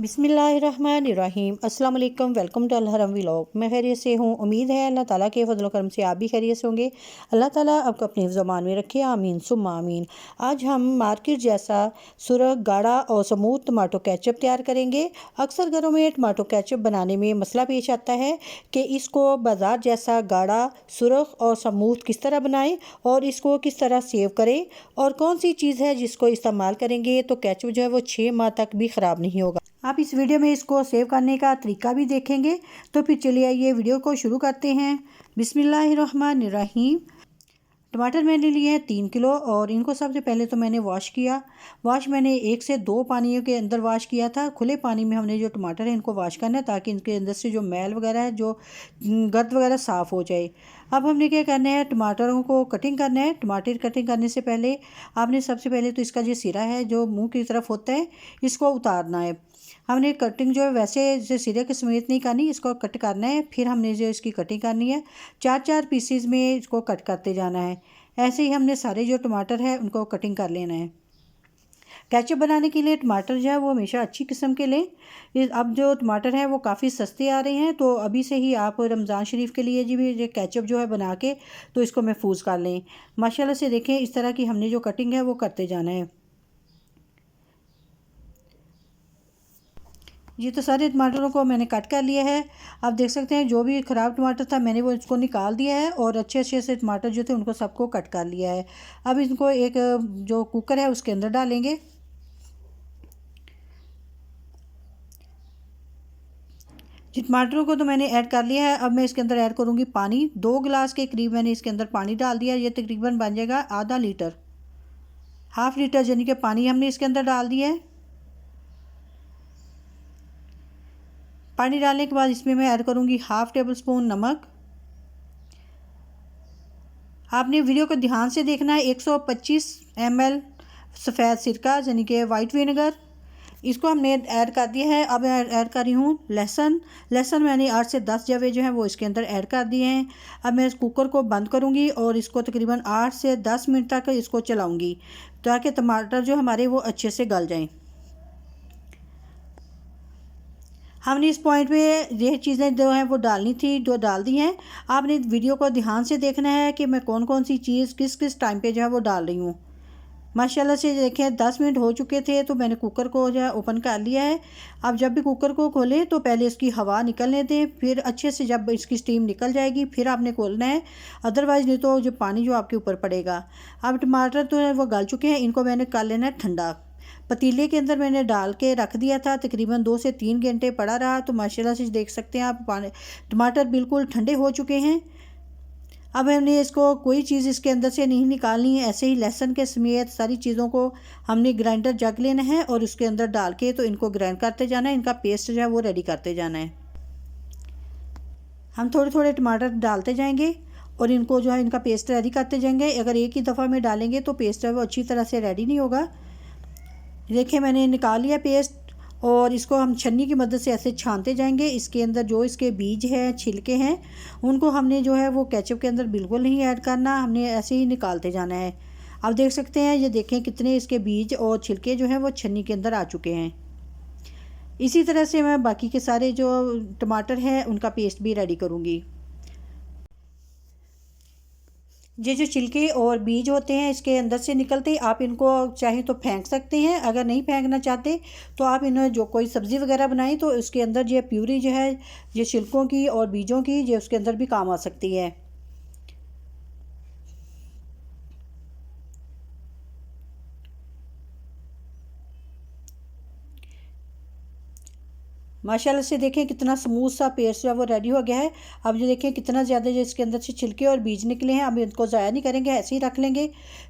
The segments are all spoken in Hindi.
बिस्मिल्लाहिर्रहमानिर्रहीम अस्सलाम वालेकुम। Welcome to Alharam vlog. मैं खैरियत से हूँ। उम्मीद है अल्लाह ताला के फजल करम से आप भी खैरियत से होंगे। अल्लाह ताला आपको अपने ज़मान में रखे, आमीन सुम्मा आमीन। आज हम मार्केट जैसा सुरख, गाढ़ा और स्मूथ टमाटो केचप तैयार करेंगे। अक्सर घरों में टमाटो केचप बनाने में मसला पेश आता है कि इसको बाज़ार जैसा गाढ़ा, सुरख और स्मूथ किस तरह बनाएं और इसको किस तरह सेव करें, और कौन सी चीज़ है जिसको इस्तेमाल करेंगे तो केचप जो है वो 6 माह तक भी ख़राब नहीं होगा। आप इस वीडियो में इसको सेव करने का तरीका भी देखेंगे। तो फिर चलिए आइए वीडियो को शुरू करते हैं। बिस्मिल्लाहिर्रहमानिर्रहीम। टमाटर मैंने लिए हैं 3 किलो और इनको सबसे पहले तो मैंने वॉश किया। मैंने 1 से 2 पानियों के अंदर वॉश किया था। खुले पानी में हमने जो टमाटर है इनको वॉश करना है ताकि इनके अंदर से जो मैल वगैरह है, जो गर्द वगैरह साफ़ हो जाए। अब हमने क्या करना है, टमाटरों को कटिंग करना है। टमाटर कटिंग करने से पहले आपने सबसे पहले तो इसका जो सिरा है जो मुँह की तरफ होता है इसको उतारना है। हमने कटिंग जो है वैसे जो सिरे के समेत नहीं करनी, इसको कट करना है। फिर हमने जो इसकी कटिंग करनी है, 4-4 पीसीज में इसको कट करते जाना है। ऐसे ही हमने सारे जो टमाटर है उनको कटिंग कर लेना है। केचप बनाने के लिए टमाटर जो है वो हमेशा अच्छी किस्म के लें। अब जो टमाटर हैं वो काफ़ी सस्ते आ रहे हैं, तो अभी से ही आप रमज़ान शरीफ के लिए जी भी ये केचप जो है बना के तो इसको महफूज कर लें। माशाल्लाह से देखें इस तरह की हमने जो कटिंग है वो करते जाना है। ये तो सारे टमाटरों को मैंने कट कर लिया है। आप देख सकते हैं जो भी ख़राब टमाटर था मैंने वो इसको निकाल दिया है और अच्छे अच्छे से टमाटर जो थे उनको सबको कट कर लिया है। अब इनको एक जो कुकर है उसके अंदर डालेंगे। जी टमाटरों को तो मैंने ऐड कर लिया है। अब मैं इसके अंदर ऐड करूँगी पानी। 2 गिलास के करीब मैंने इसके अंदर पानी डाल दिया। ये तकरीबन बन जाएगा आधा लीटर, हाफ़ लीटर यानी कि पानी हमने इसके अंदर डाल दिया है। पानी डालने के बाद इसमें मैं ऐड करूँगी हाफ़ टेबल स्पून नमक। आपने वीडियो को ध्यान से देखना है। 125 ml सफ़ेद सिरका यानी कि वाइट विनेगर, इसको हमने ऐड कर दिया है। अब मैं ऐड कर रही हूँ लहसुन मैंने 8 से 10 जवे जो हैं वो इसके अंदर ऐड कर दिए हैं। अब मैं इस कुकर को बंद करूँगी और इसको तकरीबन 8 से 10 मिनट तक इसको चलाऊँगी ताकि टमाटर जो हमारे वो अच्छे से गल जाएँ। हमने इस पॉइंट पे ये चीज़ें जो हैं वो डालनी थी, जो डाल दी हैं। आपने वीडियो को ध्यान से देखना है कि मैं कौन कौन सी चीज़ किस किस टाइम पे जो है वो डाल रही हूँ। माशाल्लाह से देखें 10 मिनट हो चुके थे तो मैंने कुकर को जो है ओपन कर लिया है। अब जब भी कुकर को खोलें तो पहले इसकी हवा निकलने दें, फिर अच्छे से जब इसकी स्टीम निकल जाएगी फिर आपने खोलना है, अदरवाइज़ नहीं तो जो पानी जो आपके ऊपर पड़ेगा। अब टमाटर तो है वो गल चुके हैं, इनको मैंने कर लेना है ठंडा। पतीले के अंदर मैंने डाल के रख दिया था, तकरीबन 2 से 3 घंटे पड़ा रहा। तो माशाल्लाह से देख सकते हैं आप टमाटर बिल्कुल ठंडे हो चुके हैं। अब हमने इसको कोई चीज़ इसके अंदर से नहीं निकालनी है। ऐसे ही लहसुन के समेत सारी चीज़ों को हमने ग्राइंडर जग लेना है और उसके अंदर डाल के तो इनको ग्राइंड करते जाना है। इनका पेस्ट जो है वो रेडी करते जाना है। हम थोड़े थोड़े टमाटर डालते जाएंगे और इनको जो है इनका पेस्ट रेडी करते जाएंगे। अगर एक ही दफ़ा में डालेंगे तो पेस्ट है वो अच्छी तरह से रेडी नहीं होगा। देखिए मैंने निकाल लिया पेस्ट और इसको हम छन्नी की मदद से ऐसे छानते जाएंगे। इसके अंदर जो इसके बीज हैं, छिलके हैं, उनको हमने जो है वो केचप के अंदर बिल्कुल नहीं ऐड करना, हमने ऐसे ही निकालते जाना है। आप देख सकते हैं, ये देखें कितने इसके बीज और छिलके जो हैं वो छन्नी के अंदर आ चुके हैं। इसी तरह से मैं बाकी के सारे जो टमाटर हैं उनका पेस्ट भी रेडी करूँगी। ये जो छिलके और बीज होते हैं इसके अंदर से निकलते, आप इनको चाहें तो फेंक सकते हैं। अगर नहीं फेंकना चाहते तो आप इन्हें जो कोई सब्ज़ी वगैरह बनाएं तो उसके अंदर ये प्यूरी जो है ये छिलकों की और बीजों की ये उसके अंदर भी काम आ सकती है। माशाल्लाह से देखें कितना स्मूथ सा पेस्ट जो है वो रेडी हो गया है। अब ये देखें कितना ज़्यादा जो इसके अंदर से छिलके और बीज निकले हैं। अब इनको ज़ाया नहीं करेंगे, ऐसे ही रख लेंगे।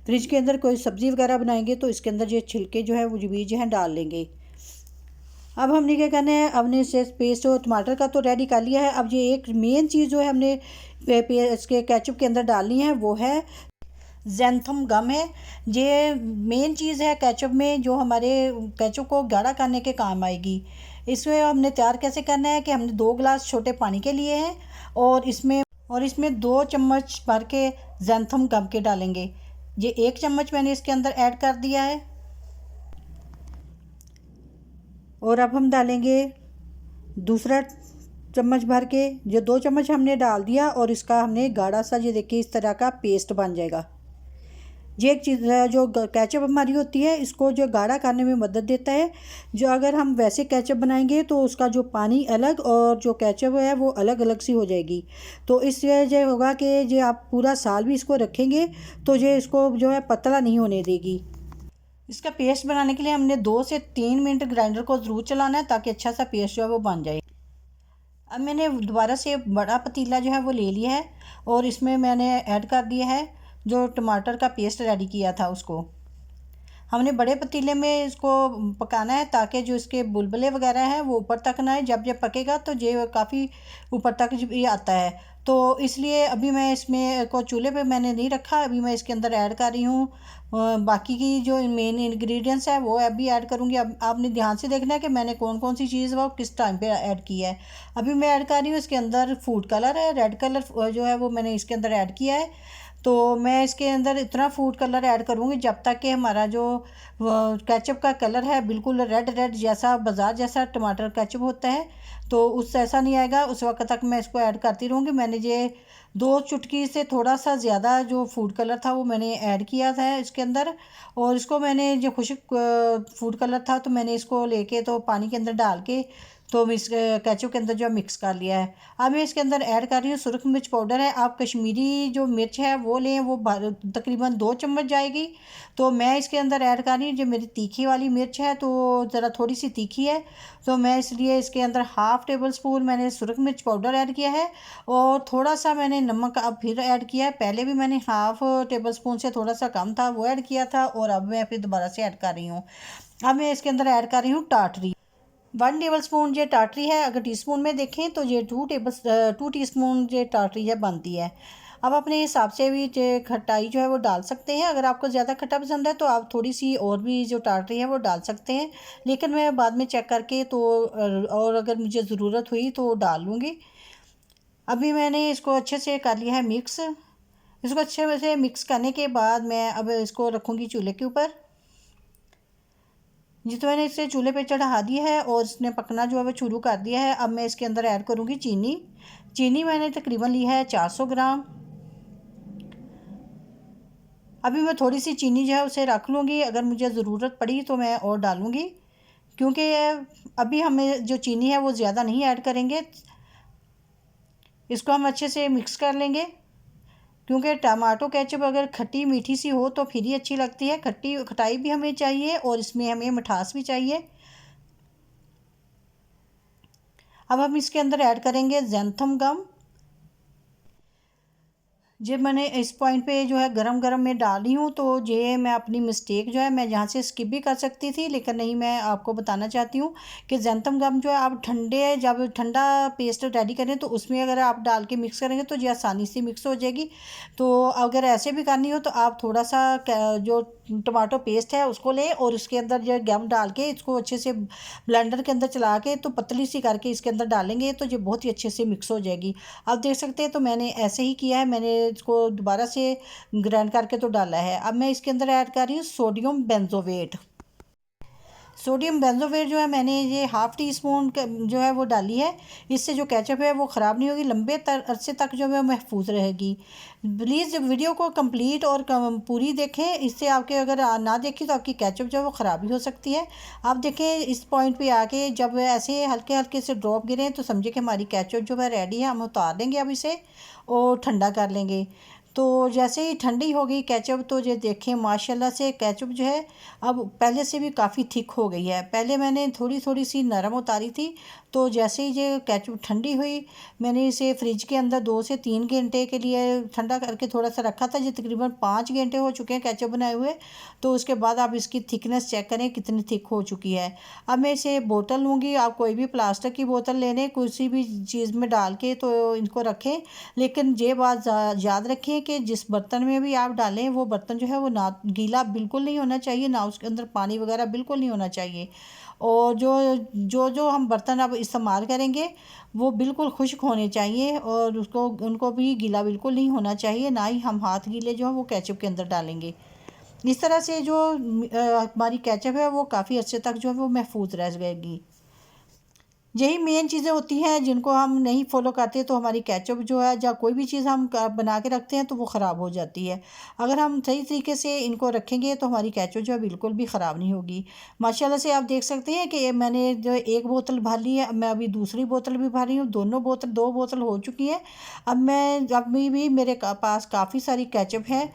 फ्रिज के अंदर कोई सब्ज़ी वगैरह बनाएंगे तो इसके अंदर ये छिलके जो है वो जो बीज हैं डाल लेंगे। अब हमने क्या करना है, हमने इसे पेस्ट और टमाटर का तो रेडी कर लिया है। अब ये एक मेन चीज़ जो है हमने इसके केचप के अंदर डालनी है वो है ज़ैंथम गम है। ये मेन चीज़ है केचप में जो हमारे केचप को गाढ़ा करने के काम आएगी। इसमें हमने तैयार कैसे करना है कि हमने 2 गिलास छोटे पानी के लिए हैं और इसमें 2 चम्मच भर के ज़ैंथम गम के डालेंगे। ये 1 चम्मच मैंने इसके अंदर ऐड कर दिया है। और अब हम डालेंगे दूसरा चम्मच भर के। जो 2 चम्मच हमने डाल दिया और इसका हमने गाढ़ा सा, ये देखिए इस तरह का पेस्ट बन जाएगा। ये एक चीज़ जो केचप हमारी होती है, इसको जो गाढ़ा करने में मदद देता है। जो अगर हम वैसे केचप बनाएंगे तो उसका जो पानी अलग और जो केचप है वो अलग अलग सी हो जाएगी। तो इससे ये होगा कि ये आप पूरा साल भी इसको रखेंगे तो ये इसको जो है पतला नहीं होने देगी। इसका पेस्ट बनाने के लिए हमने 2 से 3 मिनट ग्राइंडर को ज़रूर चलाना है ताकि अच्छा सा पेस्ट जो है वो बन जाए। अब मैंने दोबारा से बड़ा पतीला जो है वो ले लिया है और इसमें मैंने ऐड कर दिया है जो टमाटर का पेस्ट रेडी किया था उसको। हमने बड़े पतीले में इसको पकाना है ताकि जो इसके बुलबुले वगैरह हैं वो ऊपर तक ना आए। जब जब पकेगा तो ये काफ़ी ऊपर तक ये आता है। तो इसलिए अभी मैं इसमें को चूल्हे पे मैंने नहीं रखा, अभी मैं इसके अंदर ऐड कर रही हूँ बाकी की जो मेन इंग्रेडिएंट्स है वो अभी ऐड करूँगी। अब आपने ध्यान से देखना है कि मैंने कौन कौन सी चीज़ वो किस टाइम पे ऐड की है। अभी मैं ऐड कर रही हूँ इसके अंदर फूड कलर है, रेड कलर जो है वो मैंने इसके अंदर ऐड किया है। तो मैं इसके अंदर इतना फूड कलर ऐड करूँगी जब तक कि हमारा जो केचप का कलर है बिल्कुल रेड रेड जैसा, बाज़ार जैसा टमाटर केचप होता है तो उस ऐसा नहीं आएगा। उस वक्त तक मैं इसको ऐड करती रहूँगी। मैंने ये 2 चुटकी से थोड़ा सा ज़्यादा जो फूड कलर था वो मैंने ऐड किया था इसके अंदर। और इसको मैंने जो खुश्क फूड कलर था तो मैंने इसको लेके तो पानी के अंदर डाल के तो मिक्स केचप के अंदर जो मिक्स कर लिया है। अब मैं इसके अंदर ऐड कर रही हूँ सुरख मिर्च पाउडर है। आप कश्मीरी जो मिर्च है वो लें, वो तकरीबन 2 चम्मच जाएगी। तो मैं इसके अंदर ऐड कर रही हूँ जो मेरी तीखी वाली मिर्च है तो ज़रा थोड़ी सी तीखी है तो मैं इसलिए इसके अंदर हाफ़ टेबल स्पून मैंने सुरख मिर्च पाउडर ऐड किया है और थोड़ा सा मैंने नमक अब फिर ऐड किया है। पहले भी मैंने हाफ़ टेबल स्पून से थोड़ा सा कम था वो ऐड किया था और अब मैं फिर दोबारा से ऐड कर रही हूँ। अब मैं इसके अंदर ऐड कर रही हूँ टाटरी। 1 टेबल स्पून ये टाटरी है। अगर टीस्पून में देखें तो ये 2 टीस्पून ये टाटरी है बनती है। अब अपने हिसाब से भी ये खटाई जो है वो डाल सकते हैं। अगर आपको ज़्यादा खट्टा पसंद है तो आप थोड़ी सी और भी जो टाटरी है वो डाल सकते हैं, लेकिन मैं बाद में चेक करके तो और अगर मुझे ज़रूरत हुई तो डाल लूँगी। अभी मैंने इसको अच्छे से कर लिया है मिक्स। इसको अच्छे से मिक्स करने के बाद मैं अब इसको रखूँगी चूल्हे के ऊपर। जी, तो मैंने इसे चूल्हे पे चढ़ा दिया है और इसने पकना जो है वो शुरू कर दिया है। अब मैं इसके अंदर ऐड करूँगी चीनी। चीनी मैंने तकरीबन ली है 400 ग्राम। अभी मैं थोड़ी सी चीनी जो है उसे रख लूँगी, अगर मुझे ज़रूरत पड़ी तो मैं और डालूँगी, क्योंकि अभी हमें जो चीनी है वो ज़्यादा नहीं ऐड करेंगे। इसको हम अच्छे से मिक्स कर लेंगे, क्योंकि टमाटो केचप अगर खट्टी मीठी सी हो तो फिर ही अच्छी लगती है। खटाई भी हमें चाहिए और इसमें हमें मिठास भी चाहिए। अब हम इसके अंदर ऐड करेंगे ज़ैंथम गम। जब मैंने इस पॉइंट पे जो है गरम गरम में डाली हूँ तो ये मैं अपनी मिस्टेक जो है मैं यहाँ से स्किप भी कर सकती थी, लेकिन नहीं, मैं आपको बताना चाहती हूँ कि ज़ैंथम गम जो है आप जब ठंडा पेस्ट रेडी करें तो उसमें अगर आप डाल के मिक्स करेंगे तो ये आसानी से मिक्स हो जाएगी। तो अगर ऐसे भी करनी हो तो आप थोड़ा सा जो टमाटो पेस्ट है उसको लें और उसके अंदर जो गम डाल के इसको अच्छे से ब्लेंडर के अंदर चला के तो पतली सी करके इसके अंदर डालेंगे तो ये बहुत ही अच्छे से मिक्स हो जाएगी। आप देख सकते हैं तो मैंने ऐसे ही किया है, मैंने इसको दोबारा से ग्राइंड करके तो डाला है। अब मैं इसके अंदर ऐड कर रही हूँ सोडियम बेंजोवेट। सोडियम बेंजोवेट जो है मैंने ये हाफ़ टी स्पून जो है वो डाली है। इससे जो केचप है वो ख़राब नहीं होगी, लंबे अरसे तक जो है महफूज रहेगी। प्लीज़ वीडियो को कंप्लीट और पूरी देखें, इससे आपके अगर ना देखें तो आपकी केचप जो है वो ख़राब भी हो सकती है। आप देखें इस पॉइंट पे आके जब ऐसे हल्के हल्के से ड्रॉप गिरें तो समझे कि हमारी केचप जो है रेडी है। हम उतार लेंगे अब इसे और ठंडा कर लेंगे। तो जैसे ही ठंडी हो गई केचप तो ये देखें माशाल्लाह से केचप जो है अब पहले से भी काफ़ी थिक हो गई है। पहले मैंने थोड़ी थोड़ी सी नरम उतारी थी, तो जैसे ही ये केचप ठंडी हुई मैंने इसे फ्रिज के अंदर 2 से 3 घंटे के लिए ठंडा करके थोड़ा सा रखा था। ये तकरीबन 5 घंटे हो चुके हैं केचप बनाए हुए। तो उसके बाद आप इसकी थिकनेस चेक करें कितनी थिक हो चुकी है। अब मैं इसे बोतल लूँगी, आप कोई भी प्लास्टिक की बोतल ले लें, किसी भी चीज़ में डाल के तो इनको रखें। लेकिन ये बात याद रखें कि जिस बर्तन में भी आप डालें वो बर्तन जो है वो ना गीला बिल्कुल नहीं होना चाहिए, ना उसके अंदर पानी वगैरह बिल्कुल नहीं होना चाहिए। और जो हम बर्तन अब इस्तेमाल करेंगे वो बिल्कुल खुश्क होने चाहिए और उनको भी गीला बिल्कुल नहीं होना चाहिए, ना ही हम हाथ गीले जो है वो केचप के अंदर डालेंगे। इस तरह से जो हमारी केचप है वो काफ़ी अर्से तक जो है वो महफूज रह जाएगी। यही मेन चीज़ें होती हैं जिनको हम नहीं फॉलो करते तो हमारी केचप जो है या कोई भी चीज़ हम बना के रखते हैं तो वो ख़राब हो जाती है। अगर हम सही तरीके से इनको रखेंगे तो हमारी केचप जो है बिल्कुल भी ख़राब नहीं होगी। माशाल्लाह से आप देख सकते हैं कि मैंने जो एक बोतल भर ली है, मैं अभी दूसरी बोतल भी भर रही हूँ। दोनों बोतल 2 बोतल हो चुकी हैं। अब मैं अभी भी मेरे पास काफ़ी सारी केचप है।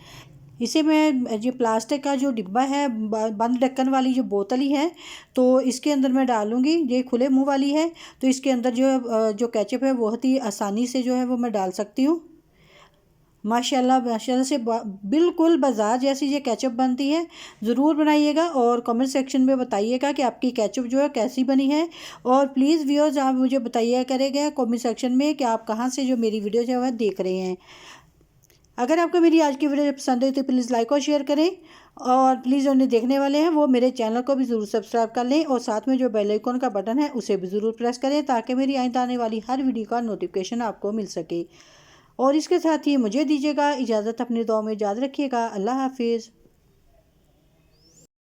इसे मैं जो प्लास्टिक का जो डिब्बा है, बंद ढक्कन वाली जो बोतल ही है, तो इसके अंदर मैं डालूँगी। ये खुले मुँह वाली है, तो इसके अंदर जो केचप है बहुत ही आसानी से जो है वो मैं डाल सकती हूँ। माशाल्लाह माशाल्लाह से बिल्कुल बाज़ार जैसी ये केचप बनती है। ज़रूर बनाइएगा और कमेंट सेक्शन में बताइएगा कि आपकी केचप जो है कैसी बनी है। और प्लीज़ व्यूअर्स, आप मुझे बताइए करेंगे कमेंट सेक्शन में कि आप कहाँ से जो मेरी वीडियो जो है देख रहे हैं। अगर आपको मेरी आज की वीडियो पसंद आई तो प्लीज़ लाइक और शेयर करें। और प्लीज़ जो उन्हें देखने वाले हैं वो मेरे चैनल को भी ज़रूर सब्सक्राइब कर लें और साथ में जो बेल आइकन का बटन है उसे भी ज़रूर प्रेस करें ताकि मेरी आइंदा आने वाली हर वीडियो का नोटिफिकेशन आपको मिल सके। और इसके साथ ही मुझे दीजिएगा इजाज़त, अपनी दुआ में याद रखिएगा। अल्लाह हाफिज़।